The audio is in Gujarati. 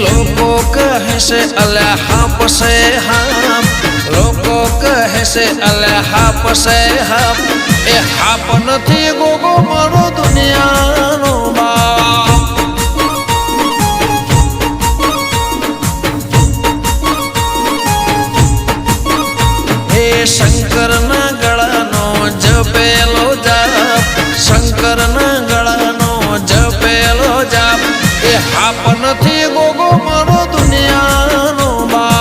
લોકો કહે છે અલ્યા હાપ છે હાપ, લોકો કહે છે અલ્યા હાપ છે હાપ, એ હાપ નથી ગોગો મારો દુનિયાનો બાપ. એ શંકરના ગળાનો જપેલો જાપ, શંકરના ગળાનો જપેલો જાપ, એ હાપ નથી ગોગો મારો દુનિયાનો બાપ.